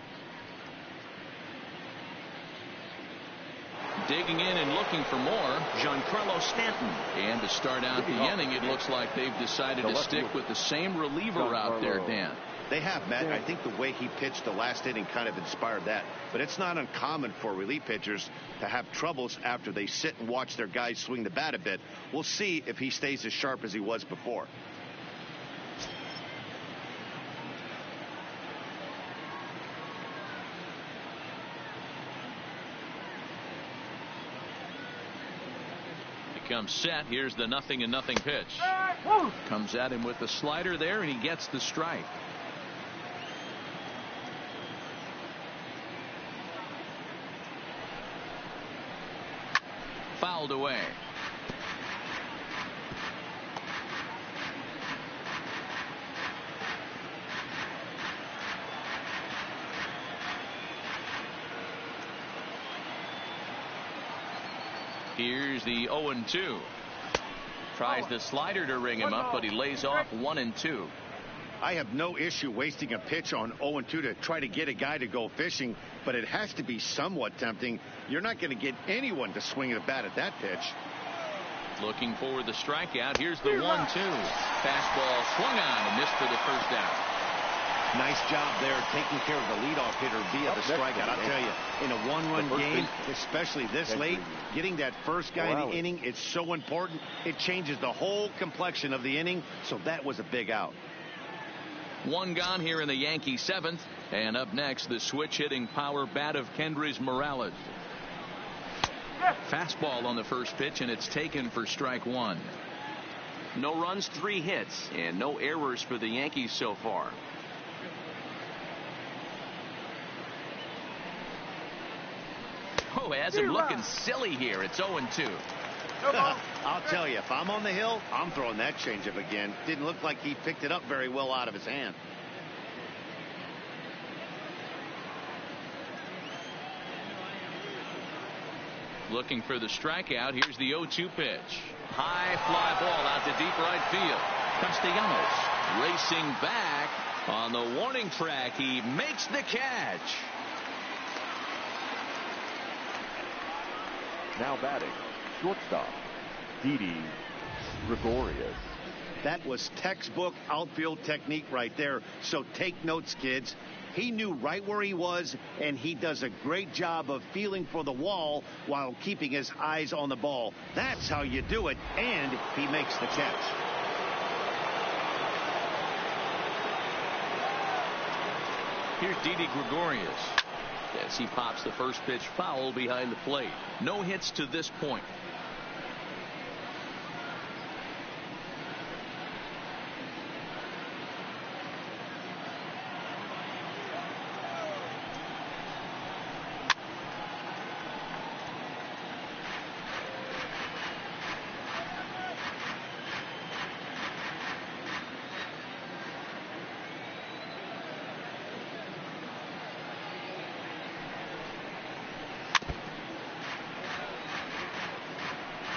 Digging in and looking for more, Giancarlo Stanton. And to start out the inning, it looks like they've decided to stick with the same reliever out there, Dan. They have, Matt. I think the way he pitched the last inning kind of inspired that. But it's not uncommon for relief pitchers to have troubles after they sit and watch their guys swing the bat a bit. We'll see if he stays as sharp as he was before. Comes set. Here's the 0-0 pitch. Comes at him with the slider there, and he gets the strike. Fouled away. Here's the 0-2. Tries the slider to ring him up, but he lays off 1-2. I have no issue wasting a pitch on 0-2 to try to get a guy to go fishing, but it has to be somewhat tempting. You're not going to get anyone to swing a bat at that pitch. Looking for the strikeout. Here's the 1-2. Fastball swung on and missed for the first out. Nice job there taking care of the leadoff hitter via the strikeout. I'll tell you, in a one-run game, especially this late, getting that first guy in the inning is so important. It changes the whole complexion of the inning, so that was a big out. One gone here in the Yankee seventh. And up next, the switch-hitting power bat of Kendrys Morales. Fastball on the first pitch, and it's taken for strike one. No runs, 3 hits, and no errors for the Yankees so far. Oh, has him looking silly here. It's 0-2. I'll tell you, if I'm on the hill, I'm throwing that changeup again. Didn't look like he picked it up very well out of his hand. Looking for the strikeout. Here's the 0-2 pitch. High fly ball out to deep right field. Castellanos racing back on the warning track. He makes the catch. Now batting, shortstop, Didi Gregorius. That was textbook outfield technique right there. So take notes, kids. He knew right where he was, and he does a great job of feeling for the wall while keeping his eyes on the ball. That's how you do it, and he makes the catch. Here's Didi Gregorius as he pops the first pitch foul behind the plate. No hits to this point.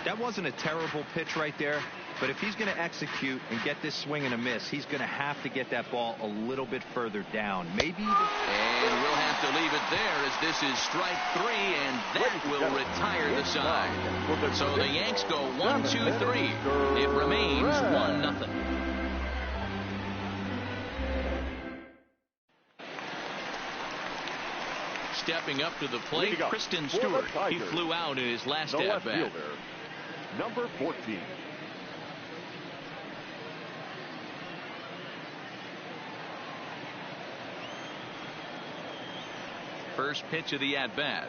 That wasn't a terrible pitch right there, but if he's going to execute and get this swing and a miss, he's going to have to get that ball a little bit further down. Maybe even... And we'll have to leave it there as this is strike 3, and that will retire the side. So the Yanks go 1-2-3. It remains 1-0. Stepping up to the plate, Kristen Stewart. He flew out in his last at-bat. Number 14. First pitch of the at-bat.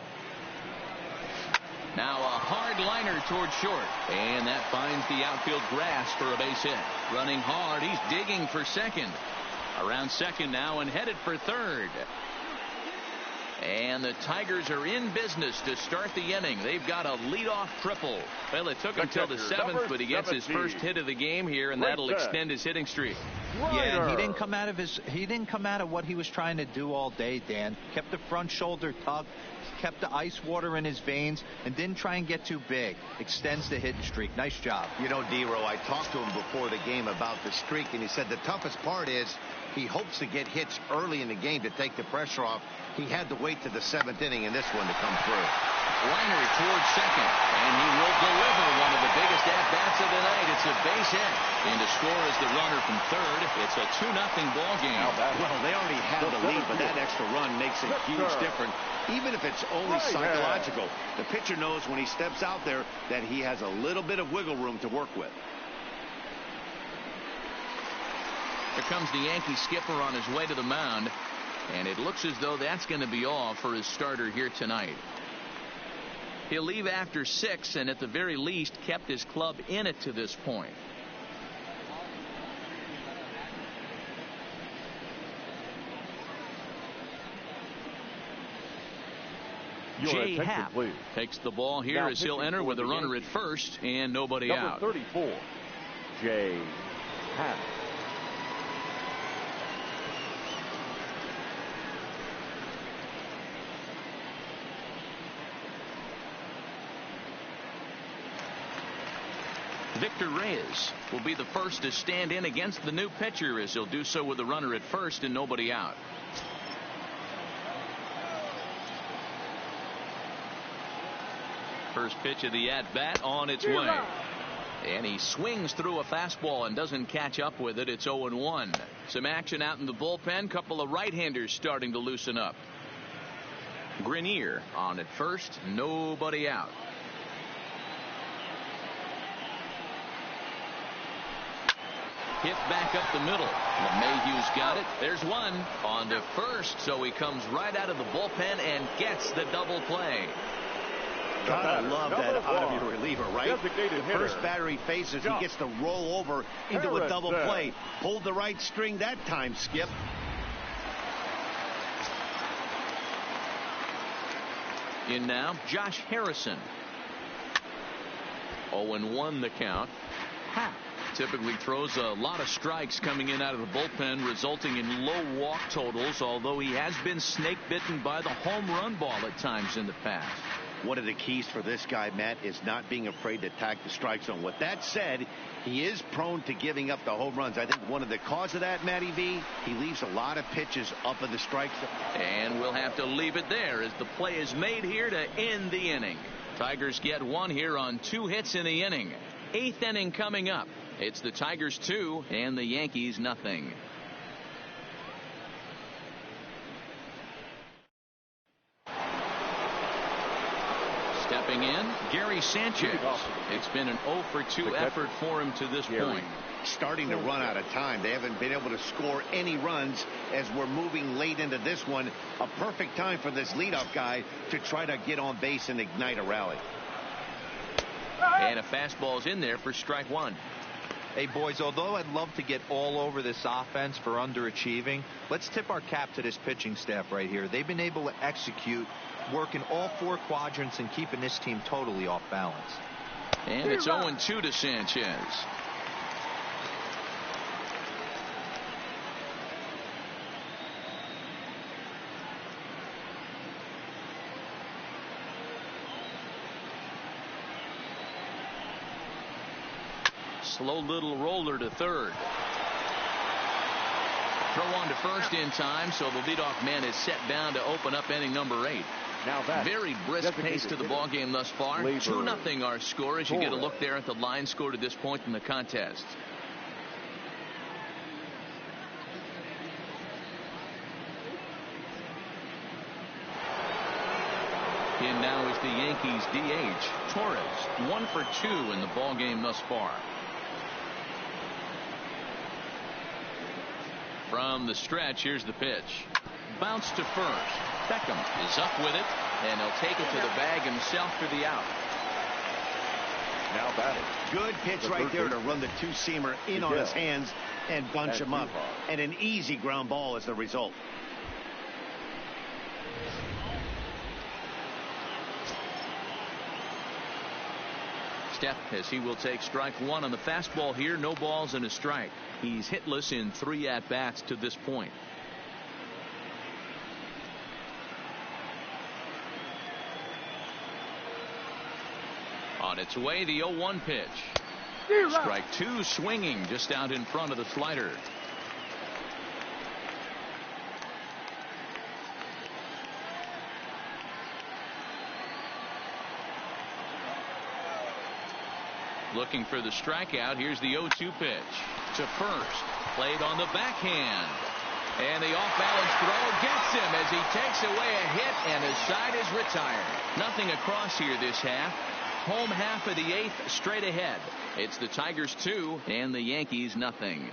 Now a hard liner toward short, and that finds the outfield grass for a base hit. Running hard, he's digging for second. Around second now and headed for third. And the Tigers are in business to start the inning. They've got a leadoff triple. Well, it took him till the 7th, but he gets his first hit of the game here, and that'll extend his hitting streak. Yeah, he didn't come out of what he was trying to do all day, Dan. Kept the front shoulder tucked, kept the ice water in his veins, and didn't try and get too big. Extends the hitting streak. Nice job. You know, D-Row, I talked to him before the game about the streak, and he said the toughest part is he hopes to get hits early in the game to take the pressure off. He had to wait to the 7th inning in this one to come through. Liner towards second, and he will deliver one of the biggest at-bats of the night. It's a base hit, and to score is the runner from third. It's a 2-0 ball game. Well, they already had the lead, but that extra run makes a huge difference. Even if it's only psychological, the pitcher knows when he steps out there that he has a little bit of wiggle room to work with. Here comes the Yankee skipper on his way to the mound, and it looks as though that's going to be all for his starter here tonight. He'll leave after 6, and at the very least kept his club in it to this point. Jay Happ takes the ball here as he'll enter with a runner at first and nobody out. Number 34, Jay Happ. Victor Reyes will be the first to stand in against the new pitcher, as he'll do so with a runner at first and nobody out. First pitch of the at-bat on its way. And he swings through a fastball and doesn't catch up with it. It's 0-1. Some action out in the bullpen. Couple of right-handers starting to loosen up. Grenier on at first. Nobody out. Hit back up the middle. LeMahieu's got it. There's one on to first. So he comes right out of the bullpen and gets the double play. Gotta love that out of your reliever, right? First batter he faces, he gets to roll over into a double play. Pulled the right string that time, Skip. In now, Josh Harrison. 0-1 the count. Typically throws a lot of strikes coming in out of the bullpen, resulting in low walk totals, although he has been snake bitten by the home run ball at times in the past. One of the keys for this guy, Matt, is not being afraid to attack the strike zone. With that said, he is prone to giving up the home runs. I think one of the cause of that, Matty V, he leaves a lot of pitches up in the strike zone. And we'll have to leave it there as the play is made here to end the inning. Tigers get one here on 2 hits in the inning. 8th inning coming up. It's the Tigers 2 and the Yankees nothing. Stepping in, Gary Sanchez. It's been an 0-for-2 effort for him to this point. Starting to run out of time. They haven't been able to score any runs as we're moving late into this one. A perfect time for this leadoff guy to try to get on base and ignite a rally. And a fastball's in there for strike one. Hey, boys, although I'd love to get all over this offense for underachieving, let's tip our cap to this pitching staff right here. They've been able to execute, working all 4 quadrants and keeping this team totally off balance. And it's 0-2 to Sanchez. Slow little roller to third. Throw on to first in time, so the leadoff man is set down to open up inning number 8. Now that very brisk pace to the ball game thus far. 2-0 our score as you get a look there at the line score to this point in the contest. In now is the Yankees DH Torres. 1 for 2 in the ball game thus far. From the stretch, here's the pitch. Bounce to first. Beckham is up with it, and he'll take it to the bag himself for the out. now batting. Good pitch right there to run the two-seamer in on his hands and bunch him up. And an easy ground ball as the result. Step as he will take strike one on the fastball here. No balls and a strike. He's hitless in 3 at-bats to this point. On its way, the 0-1 pitch. Strike 2, swinging just out in front of the slider. Looking for the strikeout. Here's the 0-2 pitch to first. Played on the backhand. And the off-balance throw gets him as he takes away a hit, and his side is retired. Nothing across here this half. Home half of the 8th straight ahead. It's the Tigers 2 and the Yankees nothing.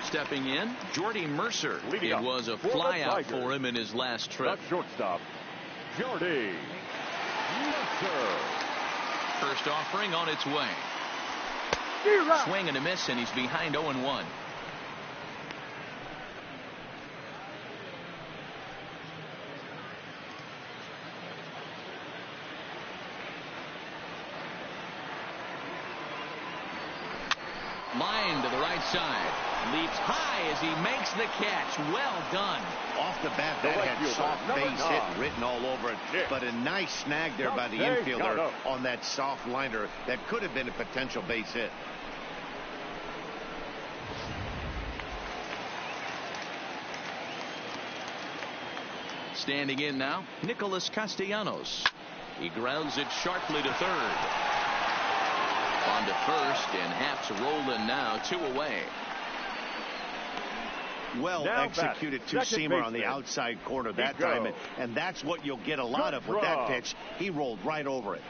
Stepping in, Jordy Mercer. It was a flyout for him in his last trip. The shortstop, Jordy Mercer. First offering on its way. Swing and a miss, and he's behind 0-1. Line to the right side. Leaps high as he makes the catch. Well done. Off the bat, that had soft base hit written all over it. But a nice snag there by the infielder on that soft liner that could have been a potential base hit. Standing in now, Nicholas Castellanos. He grounds it sharply to third. On to first, and Happ's rolling now, 2 away. Well executed two-seamer on the outside corner that time, and that's what you'll get a lot of with that pitch. He rolled right over it.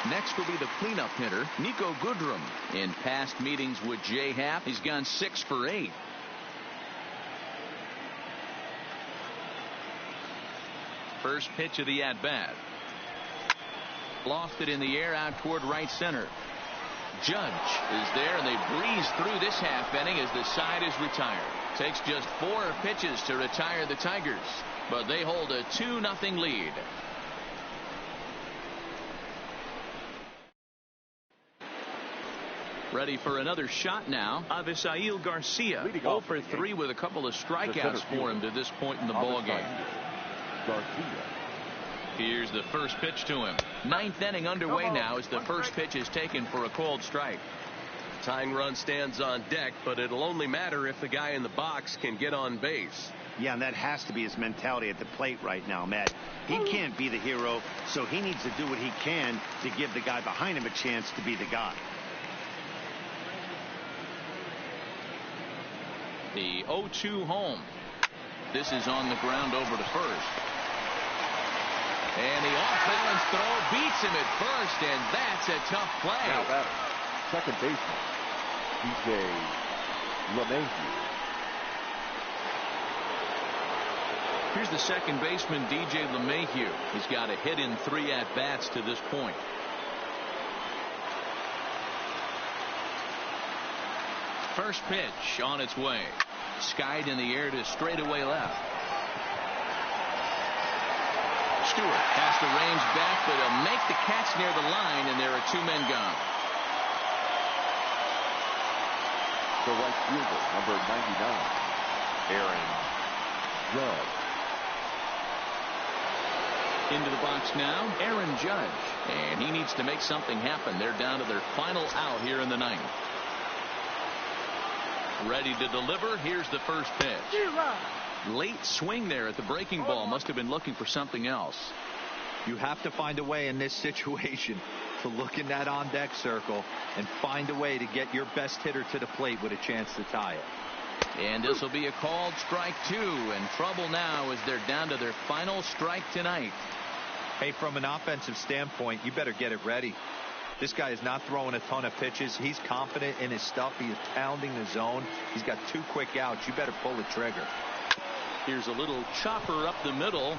Next will be the cleanup hitter, Nico Goodrum. In past meetings with Jay Happ, he's gone 6 for 8. First pitch of the at-bat. Lofted in the air out toward right center. Judge is there, and they breeze through this half inning as the side is retired. Takes just 4 pitches to retire the Tigers, but they hold a 2-0 lead. Ready for another shot now. Avisail Garcia, 0 for 3 with a couple of strikeouts for him to this point in the ball game. Here's the first pitch to him. 9th inning underway now as the first pitch is taken for a called strike. Tying run stands on deck, but it'll only matter if the guy in the box can get on base. Yeah, and that has to be his mentality at the plate right now, Matt. He can't be the hero, so he needs to do what he can to give the guy behind him a chance to be the guy. The 0-2 home. This is on the ground over to first. And the off-balance throw beats him at first, and that's a tough play. Now batter, second baseman, DJ LeMahieu. Here's the second baseman, DJ LeMahieu. He's got a hit in 3 at-bats to this point. First pitch on its way. Skied in the air to straightaway left. Stewart has to range back, but he'll make the catch near the line, and there are 2 men gone. The right fielder, number 99, Aaron Judge. Into the box now, Aaron Judge, and he needs to make something happen. They're down to their final out here in the 9th. Ready to deliver. Here's the first pitch. Late swing there at the breaking ball. Must have been looking for something else. You have to find a way in this situation to look in that on-deck circle and find a way to get your best hitter to the plate with a chance to tie it. And this will be a called strike 2, and trouble now as they're down to their final strike tonight. Hey, from an offensive standpoint, you better get it ready. This guy is not throwing a ton of pitches. He's confident in his stuff. He is pounding the zone. He's got 2 quick outs. You better pull the trigger. Here's a little chopper up the middle.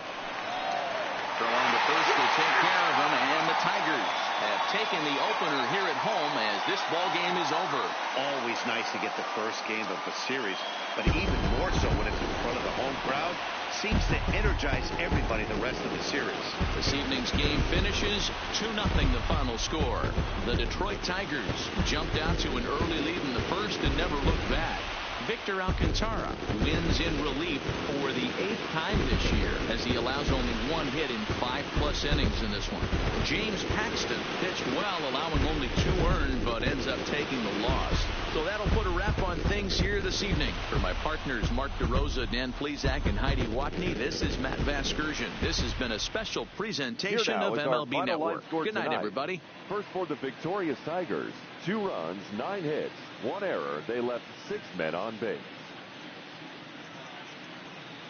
Throw on to first to take care of him, and the Tigers have taken the opener here at home as this ball game is over. Always nice to get the first game of the series, but even more so when it's in front of the home crowd. Seems to energize everybody the rest of the series. This evening's game finishes 2-0 the final score. The Detroit Tigers jumped out to an early lead in the first and never looked back. Victor Alcantara wins in relief for the 8th time this year as he allows only 1 hit in 5+ innings in this one. James Paxton pitched well, allowing only 2 earned, but ends up taking the loss. So that'll put a wrap on things here this evening. For my partners Mark DeRosa, Dan Plesac, and Heidi Watney, this is Matt Vasgersian. This has been a special presentation of MLB Network. Good night, everybody. First for the victorious Tigers, 2 runs, 9 hits, 1 error. They left 6 men on base.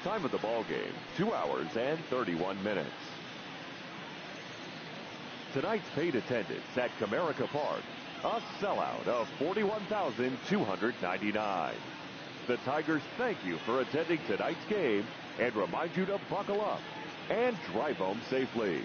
Time of the ball game, 2 hours and 31 minutes. Tonight's paid attendance at Comerica Park, a sellout of 41,299. The Tigers thank you for attending tonight's game and remind you to buckle up and drive home safely.